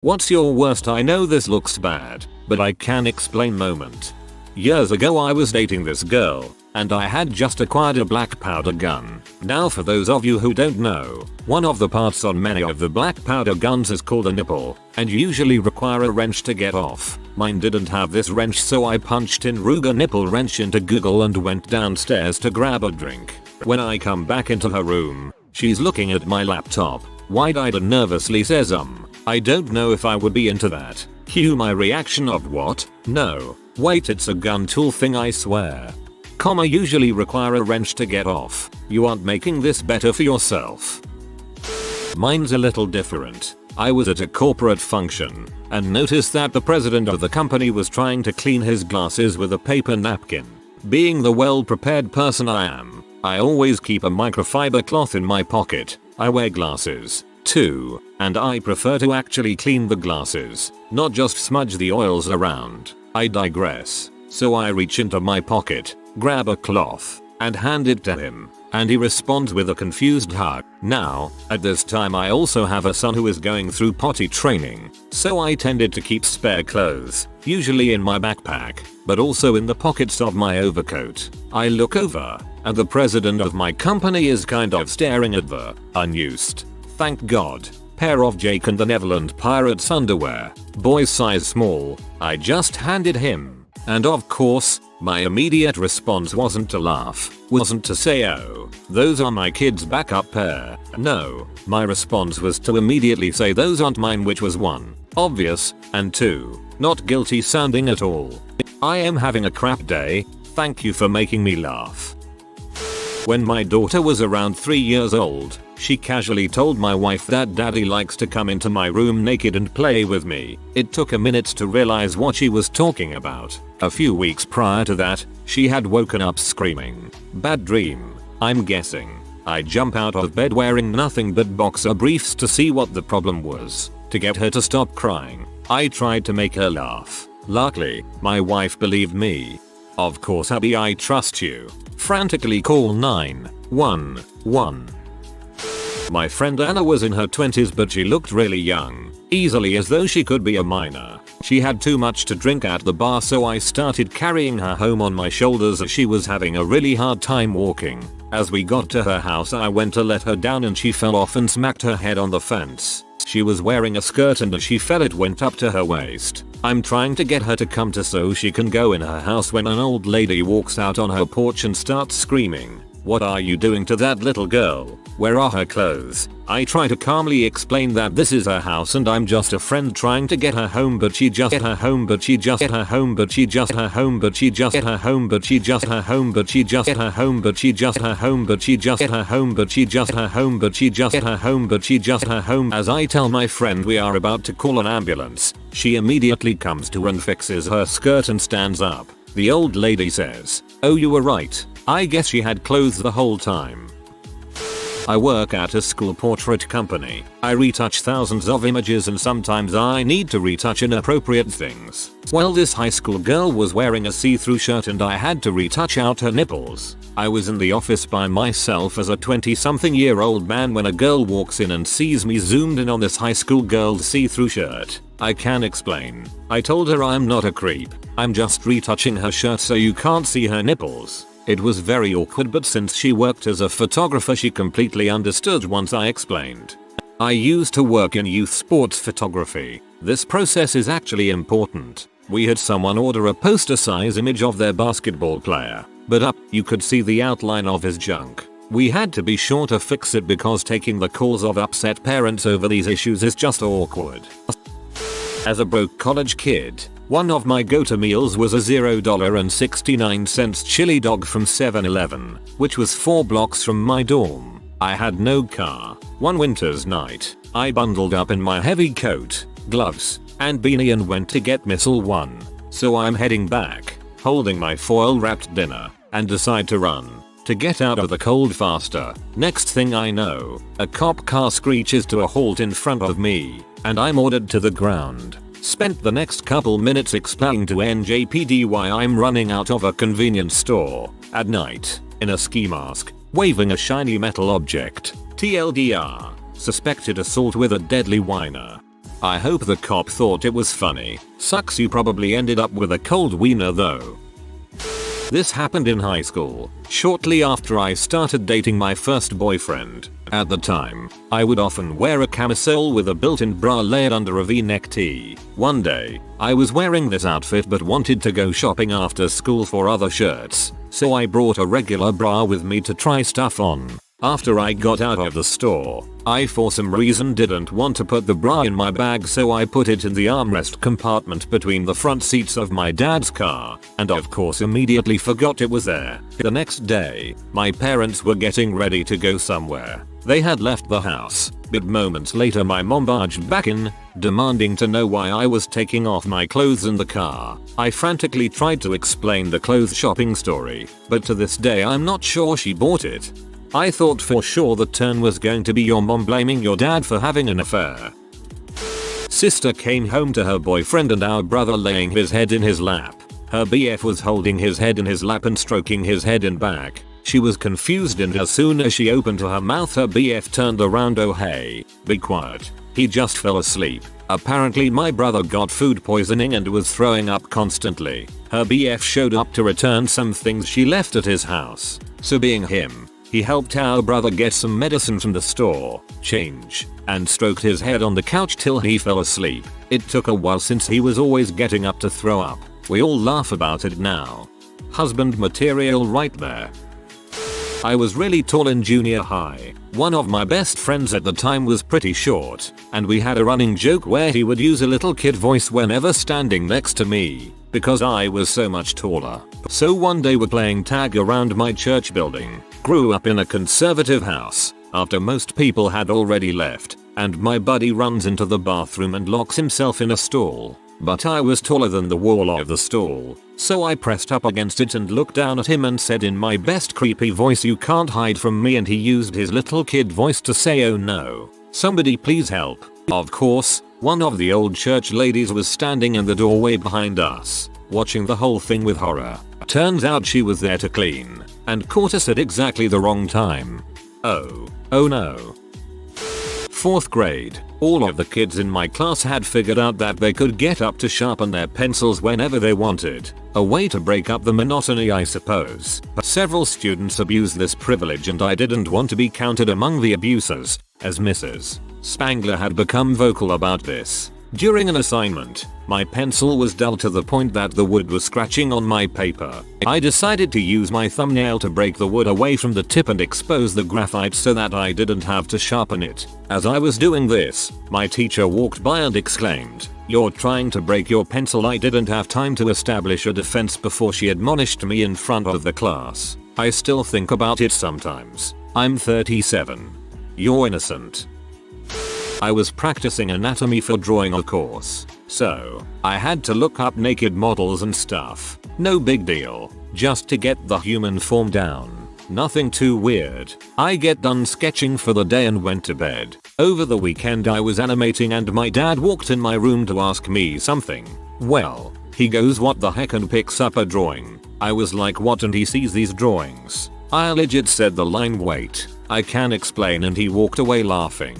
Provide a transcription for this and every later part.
What's your worst I know this looks bad, but I can explain moment? Years ago I was dating this girl, and I had just acquired a black powder gun. Now for those of you who don't know, one of the parts on many of the black powder guns is called a nipple, and you usually require a wrench to get off. Mine didn't have this wrench, so I punched in Ruger nipple wrench into Google and went downstairs to grab a drink. When I come back into her room, she's looking at my laptop, wide-eyed and nervously says I don't know if I would be into that. Cue my reaction of what? No. Wait, it's a gun tool thing I swear. Usually require a wrench to get off. You aren't making this better for yourself. Mine's a little different. I was at a corporate function and noticed that the president of the company was trying to clean his glasses with a paper napkin. Being the well-prepared person I am, I always keep a microfiber cloth in my pocket. I wear glasses too, and I prefer to actually clean the glasses, not just smudge the oils around. I digress. So I reach into my pocket, grab a cloth, and hand it to him, and he responds with a confused hug. Now, at this time I also have a son who is going through potty training, so I tended to keep spare clothes, usually in my backpack, but also in the pockets of my overcoat. I look over, and the president of my company is kind of staring at the unused, thank God, pair of Jake and the Neverland Pirates underwear, boys size small, I just handed him. And of course, my immediate response wasn't to laugh, wasn't to say oh, those are my kids' backup pair. No, my response was to immediately say those aren't mine, which was 1, obvious, and 2, not guilty sounding at all. I am having a crap day, thank you for making me laugh. When my daughter was around 3 years old, she casually told my wife that daddy likes to come into my room naked and play with me. It took a minute to realize what she was talking about. A few weeks prior to that, she had woken up screaming. Bad dream, I'm guessing. I jump out of bed wearing nothing but boxer briefs to see what the problem was. To get her to stop crying, I tried to make her laugh. Luckily, my wife believed me. Of course, hubby, I trust you. Frantically call 911. My friend Anna was in her 20s, but she looked really young, easily as though she could be a minor. She had too much to drink at the bar, so I started carrying her home on my shoulders as she was having a really hard time walking. As we got to her house, I went to let her down and she fell off and smacked her head on the fence. She was wearing a skirt and as she fell it went up to her waist. I'm trying to get her to come to so she can go in her house when an old lady walks out on her porch and starts screaming, "What are you doing to that little girl? Where are her clothes?" I try to calmly explain that this is her house and I'm just a friend trying to get her home, but she just get her home, but she just get her home, but she just her home, but she just get her home, but she just her home, but she just get her home, but she just her home, but she just get her home, but she just her home, but she just get her home, but she just her home. As I tell my friend we are about to call an ambulance, she immediately comes to and fixes her skirt and stands up. The old lady says, "Oh, you were right. I guess she had clothes the whole time." I work at a school portrait company. I retouch thousands of images and sometimes I need to retouch inappropriate things. Well, this high school girl was wearing a see-through shirt and I had to retouch out her nipples. I was in the office by myself as a 20-something-year-old man when a girl walks in and sees me zoomed in on this high school girl's see-through shirt. I can explain. I told her I'm not a creep. I'm just retouching her shirt so you can't see her nipples. It was very awkward, but since she worked as a photographer she completely understood once I explained. I used to work in youth sports photography. This process is actually important. We had someone order a poster size image of their basketball player, but up you could see the outline of his junk. We had to be sure to fix it because taking the calls of upset parents over these issues is just awkward. As a broke college kid, one of my go-to meals was a $0.69 chili dog from 7-Eleven, which was 4 blocks from my dorm. I had no car. One winter's night, I bundled up in my heavy coat, gloves, and beanie and went to get Missile 1. So I'm heading back, holding my foil-wrapped dinner, and decide to run to get out of the cold faster. Next thing I know, a cop car screeches to a halt in front of me, and I'm ordered to the ground. Spent the next couple minutes explaining to NJPD why I'm running out of a convenience store at night in a ski mask, waving a shiny metal object. TLDR, suspected assault with a deadly whiner. I hope the cop thought it was funny. Sucks you probably ended up with a cold wiener though. This happened in high school, shortly after I started dating my first boyfriend. At the time, I would often wear a camisole with a built-in bra layered under a v-neck tee. One day, I was wearing this outfit but wanted to go shopping after school for other shirts, so I brought a regular bra with me to try stuff on. After I got out of the store, I for some reason didn't want to put the bra in my bag, so I put it in the armrest compartment between the front seats of my dad's car, and of course immediately forgot it was there. The next day, my parents were getting ready to go somewhere. They had left the house, but moments later my mom barged back in, demanding to know why I was taking off my clothes in the car. I frantically tried to explain the clothes shopping story, but to this day I'm not sure she bought it. I thought for sure the turn was going to be your mom blaming your dad for having an affair. Sister came home to her boyfriend and our brother laying his head in his lap. Her BF was holding his head in his lap and stroking his head and back. She was confused and as soon as she opened her mouth her BF turned around. Oh hey, be quiet. He just fell asleep. Apparently my brother got food poisoning and was throwing up constantly. Her BF showed up to return some things she left at his house. So being him, he helped our brother get some medicine from the store, change, and stroked his head on the couch till he fell asleep. It took a while since he was always getting up to throw up. We all laugh about it now. Husband material right there. I was really tall in junior high. One of my best friends at the time was pretty short, and we had a running joke where he would use a little kid voice whenever standing next to me, because I was so much taller. So one day we're playing tag around my church building. Grew up in a conservative house, after most people had already left, and my buddy runs into the bathroom and locks himself in a stall. But I was taller than the wall of the stall, so I pressed up against it and looked down at him and said in my best creepy voice, "You can't hide from me," and he used his little kid voice to say, "Oh no, somebody please help." Of course, one of the old church ladies was standing in the doorway behind us, watching the whole thing with horror. Turns out she was there to clean, and caught us at exactly the wrong time. Oh no. 4th grade, all of the kids in my class had figured out that they could get up to sharpen their pencils whenever they wanted. A way to break up the monotony, I suppose. Several students abused this privilege and I didn't want to be counted among the abusers, as Mrs. Spangler had become vocal about this. During an assignment, my pencil was dull to the point that the wood was scratching on my paper. I decided to use my thumbnail to break the wood away from the tip and expose the graphite so that I didn't have to sharpen it. As I was doing this, my teacher walked by and exclaimed, "You're trying to break your pencil." I didn't have time to establish a defense before she admonished me in front of the class. I still think about it sometimes. I'm 37. You're innocent. I was practicing anatomy for drawing a course, so I had to look up naked models and stuff. No big deal, just to get the human form down. Nothing too weird. I get done sketching for the day and went to bed. Over the weekend I was animating and my dad walked in my room to ask me something. Well, he goes, "What the heck?" and picks up a drawing. I was like, "What?" and he sees these drawings. I legit said the line, "Wait, I can explain," and he walked away laughing.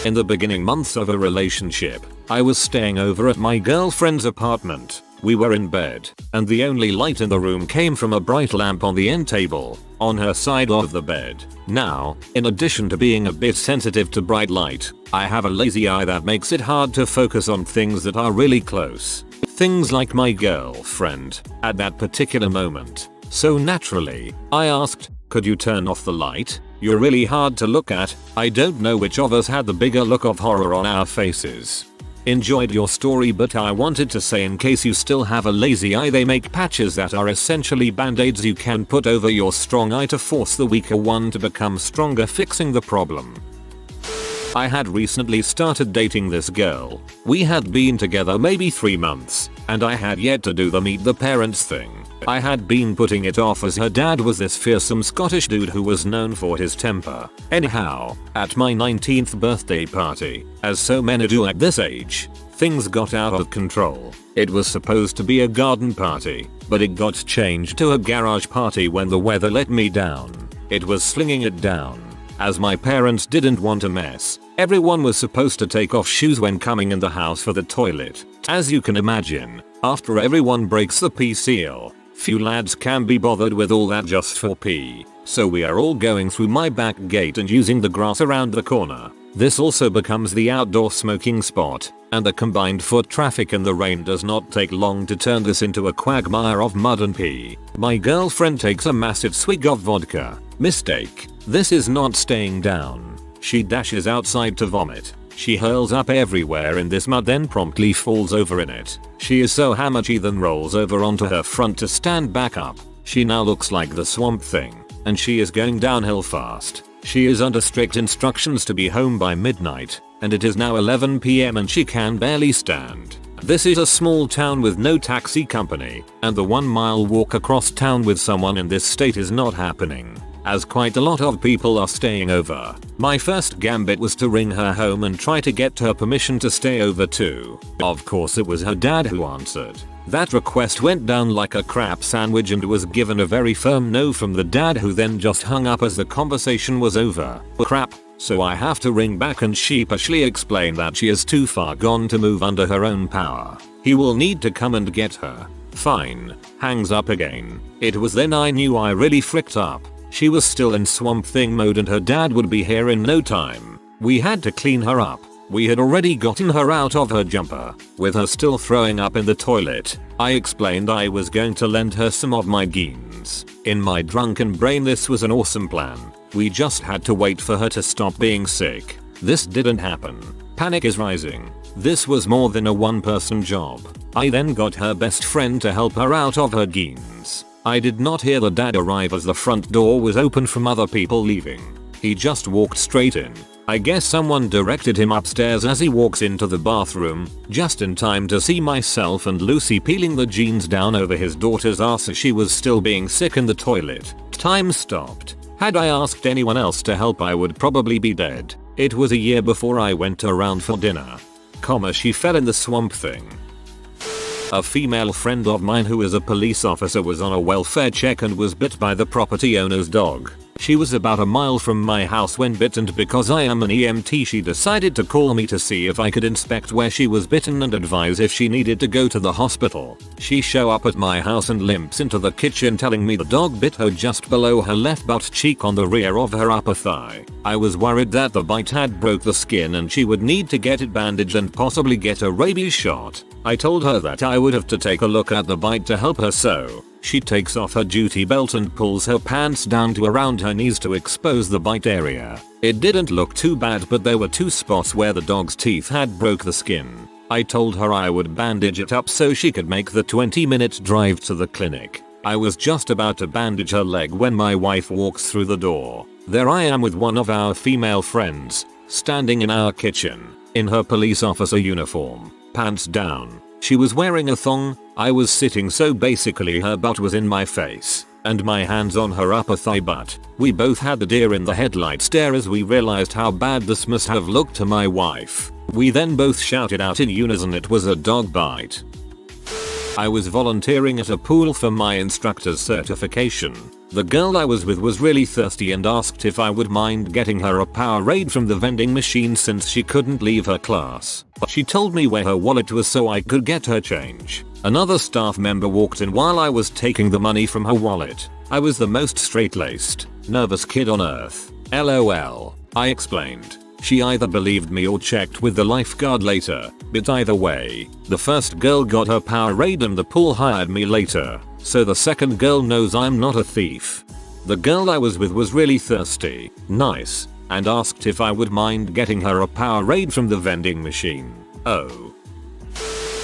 In the beginning months of a relationship, I was staying over at my girlfriend's apartment. We were in bed, and the only light in the room came from a bright lamp on the end table, on her side of the bed. Now, in addition to being a bit sensitive to bright light, I have a lazy eye that makes it hard to focus on things that are really close. Things like my girlfriend, at that particular moment. So naturally, I asked, "Could you turn off the light? You're really hard to look at." I don't know which of us had the bigger look of horror on our faces. Enjoyed your story, but I wanted to say, in case you still have a lazy eye, they make patches that are essentially band-aids you can put over your strong eye to force the weaker one to become stronger, fixing the problem. I had recently started dating this girl. We had been together maybe 3 months, and I had yet to do the meet the parents thing. I had been putting it off as her dad was this fearsome Scottish dude who was known for his temper. Anyhow, at my 19th birthday party, as so many do at this age, things got out of control. It was supposed to be a garden party, but it got changed to a garage party when the weather let me down. It was slinging it down. As my parents didn't want a mess, Everyone was supposed to take off shoes when coming in the house for the toilet. As you can imagine, after everyone breaks the pee seal, few lads can be bothered with all that just for pee. So we are all going through my back gate and using the grass around the corner. This also becomes the outdoor smoking spot, and the combined foot traffic in the rain does not take long to turn this into a quagmire of mud and pee. My girlfriend takes a massive swig of vodka. Mistake. This is not staying down. She dashes outside to vomit. She hurls up everywhere in this mud, then promptly falls over in it. She is so hammered she then rolls over onto her front to stand back up. She now looks like the Swamp Thing, and she is going downhill fast. She is under strict instructions to be home by midnight, and it is now 11 PM and she can barely stand. This is a small town with no taxi company, and the 1-mile walk across town with someone in this state is not happening, as quite a lot of people are staying over. My first gambit was to ring her home and try to get her permission to stay over too. Of course it was her dad who answered. That request went down like a crap sandwich and was given a very firm no from the dad, who then just hung up as the conversation was over. Crap. So I have to ring back and sheepishly explain that she is too far gone to move under her own power. He will need to come and get her. Fine. Hangs up again. It was then I knew I really fricked up. She was still in Swamp Thing mode and her dad would be here in no time. We had to clean her up. We had already gotten her out of her jumper, with her still throwing up in the toilet. I explained I was going to lend her some of my jeans. In my drunken brain this was an awesome plan. We just had to wait for her to stop being sick. This didn't happen. Panic is rising. This was more than a one-person job. I then got her best friend to help her out of her jeans. I did not hear the dad arrive as the front door was open from other people leaving. He just walked straight in. I guess someone directed him upstairs as he walks into the bathroom, just in time to see myself and Lucy peeling the jeans down over his daughter's ass as she was still being sick in the toilet. Time stopped. Had I asked anyone else to help I would probably be dead. It was a year before I went around for dinner. She fell in the Swamp Thing. A female friend of mine who is a police officer was on a welfare check and was bit by the property owner's dog. She was about a mile from my house when bitten, and because I am an EMT she decided to call me to see if I could inspect where she was bitten and advise if she needed to go to the hospital. She show up at my house and limps into the kitchen telling me the dog bit her just below her left butt cheek on the rear of her upper thigh. I was worried that the bite had broke the skin and she would need to get it bandaged and possibly get a rabies shot. I told her that I would have to take a look at the bite to help her, so she takes off her duty belt and pulls her pants down to around her knees to expose the bite area. It didn't look too bad, but there were 2 spots where the dog's teeth had broke the skin. I told her I would bandage it up so she could make the 20-minute drive to the clinic. I was just about to bandage her leg when my wife walks through the door. There I am with one of our female friends, standing in our kitchen, in her police officer uniform, pants down. She was wearing a thong. I was sitting, so basically her butt was in my face, and my hands on her upper thigh butt. We both had the deer in the headlight stare as we realized how bad this must have looked to my wife. We then both shouted out in unison it was a dog bite. I was volunteering at a pool for my instructor's certification. The girl I was with was really thirsty and asked if I would mind getting her a Powerade from the vending machine since she couldn't leave her class. She told me where her wallet was so I could get her change. Another staff member walked in while I was taking the money from her wallet. I was the most straight-laced, nervous kid on earth. LOL. I explained. She either believed me or checked with the lifeguard later, but either way, the first girl got her Powerade and the pool hired me later, so the second girl knows I'm not a thief. The girl I was with was really thirsty, nice, and asked if I would mind getting her a Powerade from the vending machine. Oh.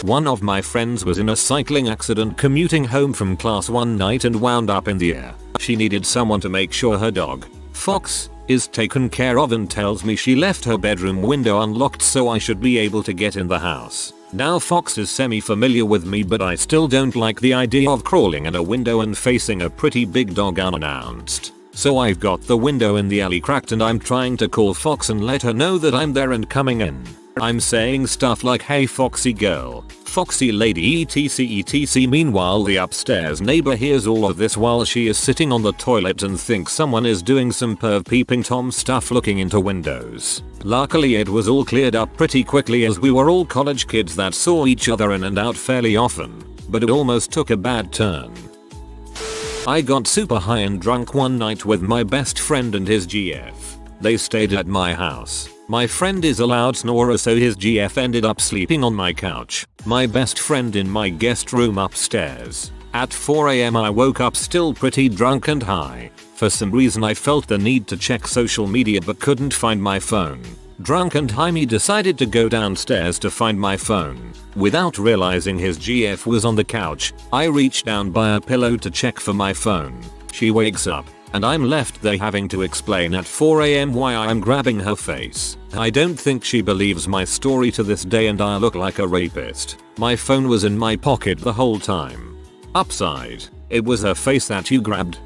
One of my friends was in a cycling accident commuting home from class one night and wound up in the air. She needed someone to make sure her dog, Fox, is taken care of and tells me she left her bedroom window unlocked so I should be able to get in the house. Now Fox is semi-familiar with me, but I still don't like the idea of crawling in a window and facing a pretty big dog unannounced. So I've got the window in the alley cracked and I'm trying to call Fox and let her know that I'm there and coming in. I'm saying stuff like hey foxy girl, foxy lady etc. Meanwhile the upstairs neighbor hears all of this while she is sitting on the toilet and thinks someone is doing some perv Peeping Tom stuff looking into windows. Luckily it was all cleared up pretty quickly as we were all college kids that saw each other in and out fairly often, but it almost took a bad turn. I got super high and drunk one night with my best friend and his GF. They stayed at my house. My friend is a loud snorer so his GF ended up sleeping on my couch. My best friend in my guest room upstairs. At 4 AM I woke up still pretty drunk and high. For some reason I felt the need to check social media but couldn't find my phone. Drunk and high me decided to go downstairs to find my phone. Without realizing his GF was on the couch, I reached down by a pillow to check for my phone. She wakes up, and I'm left there having to explain at 4 AM why I'm grabbing her face. I don't think she believes my story to this day and I look like a rapist. My phone was in my pocket the whole time. Upside, it was her face that you grabbed.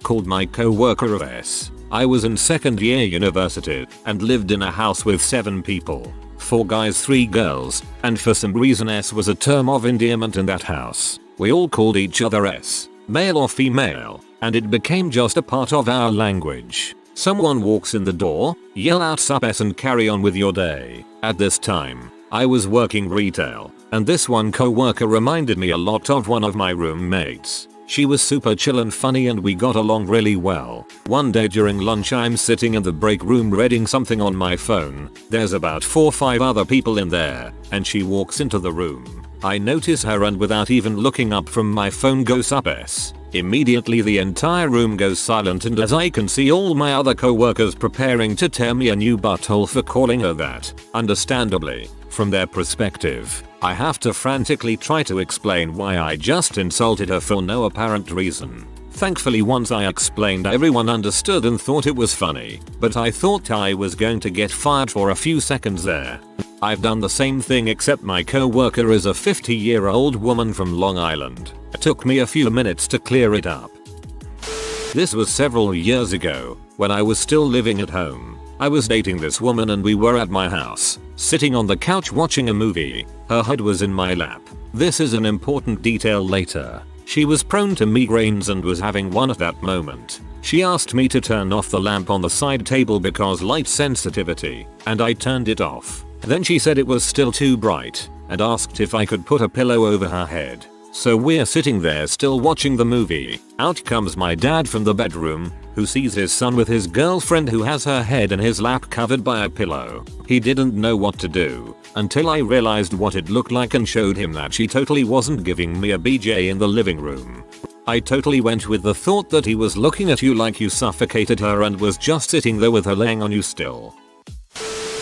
Called my co-worker of S. I was in second year university and lived in a house with 7 people. 4 guys 3 girls, and for some reason S was a term of endearment in that house. We all called each other S, male or female, and it became just a part of our language. Someone walks in the door, yell out sup S and carry on with your day. At this time, I was working retail, and this one co-worker reminded me a lot of one of my roommates. She was super chill and funny and we got along really well. One day during lunch I'm sitting in the break room reading something on my phone. There's about 4 or 5 other people in there, and she walks into the room. I notice her and without even looking up from my phone goes up S. Immediately the entire room goes silent and as I can see all my other co-workers preparing to tear me a new butthole for calling her that. Understandably, from their perspective, I have to frantically try to explain why I just insulted her for no apparent reason. Thankfully once I explained everyone understood and thought it was funny, but I thought I was going to get fired for a few seconds there. I've done the same thing except my co-worker is a 50-year-old woman from Long Island. It took me a few minutes to clear it up. This was several years ago, when I was still living at home. I was dating this woman and we were at my house, sitting on the couch watching a movie. Her head was in my lap. This is an important detail later. She was prone to migraines and was having one at that moment. She asked me to turn off the lamp on the side table because light sensitivity, and I turned it off. Then she said it was still too bright, and asked if I could put a pillow over her head. So we're sitting there still watching the movie. Out comes my dad from the bedroom, who sees his son with his girlfriend who has her head in his lap covered by a pillow. He didn't know what to do, until I realized what it looked like and showed him that she totally wasn't giving me a BJ in the living room. I totally went with the thought that he was looking at you like you suffocated her and was just sitting there with her laying on you still.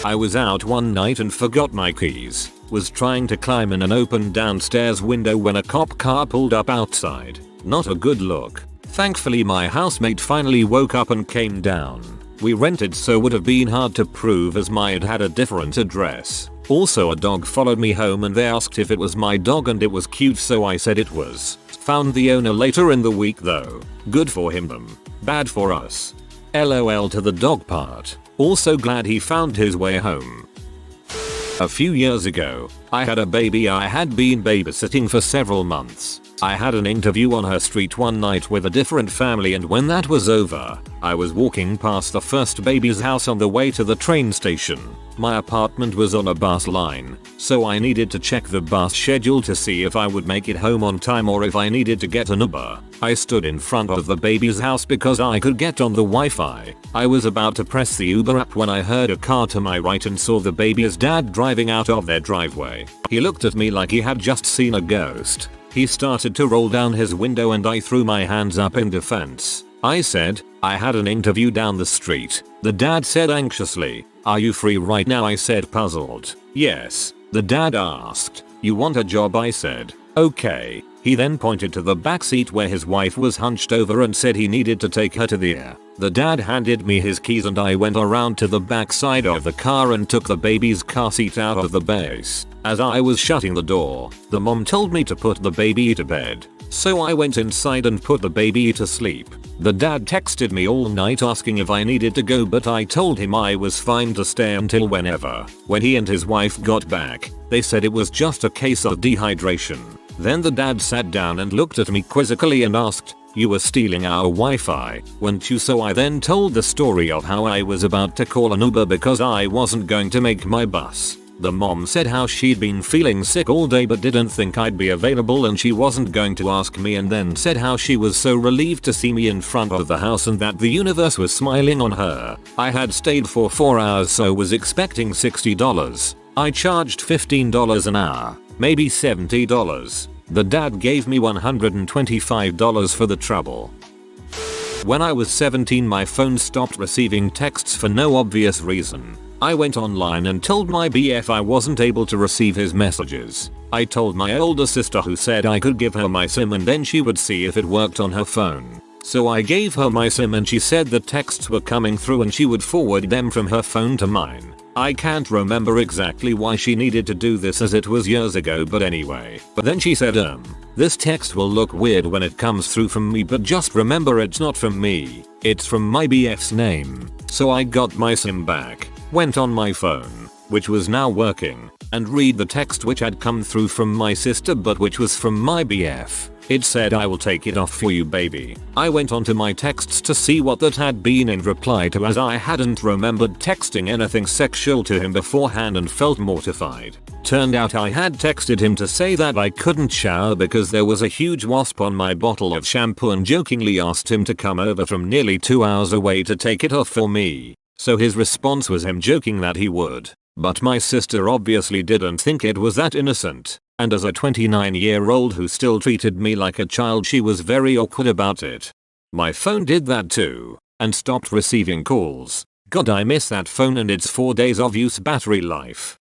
I was out one night and forgot my keys. Was trying to climb in an open downstairs window when a cop car pulled up outside. Not a good look. Thankfully my housemate finally woke up and came down. We rented so would have been hard to prove as mine had a different address. Also a dog followed me home and they asked if it was my dog and it was cute so I said it was. Found the owner later in the week though. Good for him. Bad for us. LOL to the dog part. Also glad he found his way home. A few years ago, I had a baby I had been babysitting for several months. I had an interview on her street one night with a different family and when that was over, I was walking past the first baby's house on the way to the train station. My apartment was on a bus line, so I needed to check the bus schedule to see if I would make it home on time or if I needed to get an Uber. I stood in front of the baby's house because I could get on the Wi-Fi. I was about to press the Uber app when I heard a car to my right and saw the baby's dad driving out of their driveway. He looked at me like he had just seen a ghost. He started to roll down his window and I threw my hands up in defense. I said, I had an interview down the street. The dad said anxiously, are you free right now? I said puzzled. Yes. The dad asked, you want a job? I said, okay. He then pointed to the back seat where his wife was hunched over and said he needed to take her to the air. The dad handed me his keys and I went around to the back side of the car and took the baby's car seat out of the base. As I was shutting the door, the mom told me to put the baby to bed. So I went inside and put the baby to sleep. The dad texted me all night asking if I needed to go, but I told him I was fine to stay until whenever. When he and his wife got back, they said it was just a case of dehydration. Then the dad sat down and looked at me quizzically and asked, "You were stealing our Wi-Fi, weren't you?" So I then told the story of how I was about to call an Uber because I wasn't going to make my bus. The mom said how she'd been feeling sick all day but didn't think I'd be available and she wasn't going to ask me, and then said how she was so relieved to see me in front of the house and that the universe was smiling on her. I had stayed for 4 hours, so was expecting $60. I charged $15 an hour, maybe $70. The dad gave me $125 for the trouble. When I was 17, my phone stopped receiving texts for no obvious reason. I went online and told my BF I wasn't able to receive his messages. I told my older sister, who said I could give her my SIM and then she would see if it worked on her phone. So I gave her my SIM and she said the texts were coming through and she would forward them from her phone to mine. I can't remember exactly why she needed to do this as it was years ago, but anyway. But then she said, "This text will look weird when it comes through from me, but just remember it's not from me. It's from my BF's name." So I got my SIM back, went on my phone, which was now working, and read the text which had come through from my sister but which was from my BF. It said, "I will take it off for you, baby." I went onto my texts to see what that had been in reply to, as I hadn't remembered texting anything sexual to him beforehand and felt mortified. Turned out I had texted him to say that I couldn't shower because there was a huge wasp on my bottle of shampoo and jokingly asked him to come over from nearly 2 hours away to take it off for me. So his response was him joking that he would. But my sister obviously didn't think it was that innocent. And as a 29-year-old who still treated me like a child, she was very awkward about it. My phone did that too, and stopped receiving calls. God, I miss that phone and its 4 days of use battery life.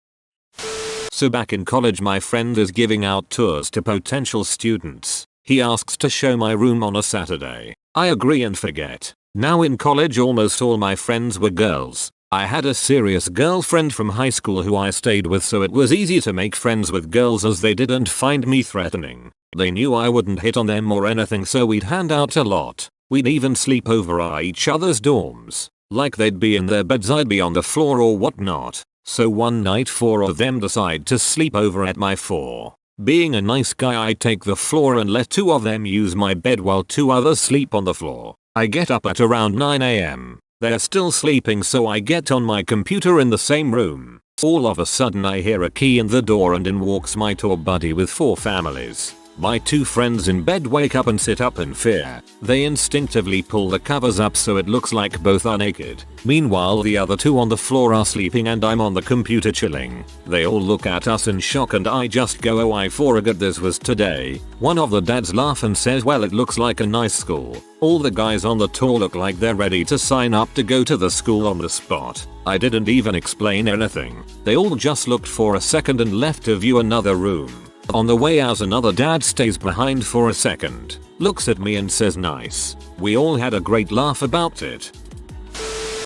So back in college, my friend is giving out tours to potential students. He asks to show my room on a Saturday. I agree and forget. Now in college, almost all my friends were girls. I had a serious girlfriend from high school who I stayed with, so it was easy to make friends with girls as they didn't find me threatening. They knew I wouldn't hit on them or anything, so we'd hand out a lot. We'd even sleep over at each other's dorms. Like they'd be in their beds, I'd be on the floor or whatnot. So one night 4 of them decide to sleep over at my floor. Being a nice guy, I take the floor and let 2 of them use my bed while 2 others sleep on the floor. I get up at around 9 AM. They're still sleeping, so I get on my computer in the same room. All of a sudden I hear a key in the door and in walks my tour buddy with 4 families. My 2 friends in bed wake up and sit up in fear. They instinctively pull the covers up so it looks like both are naked. Meanwhile the other 2 on the floor are sleeping and I'm on the computer chilling. They all look at us in shock and I just go, "Oh, I forgot this was today." One of the dads laugh and says, "Well, it looks like a nice school." All the guys on the tour look like they're ready to sign up to go to the school on the spot. I didn't even explain anything. They all just looked for a second and left to view another room. On the way out, another dad stays behind for a second, looks at me and says, "Nice." We all had a great laugh about it.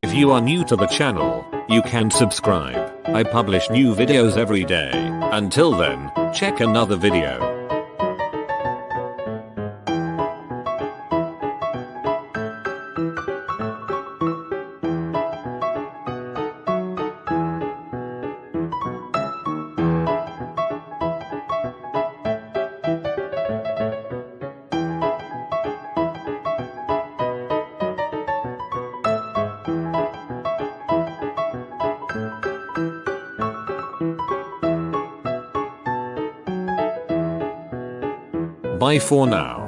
If you are new to the channel, you can subscribe. I publish new videos every day. Until then, check another video. Bye for now.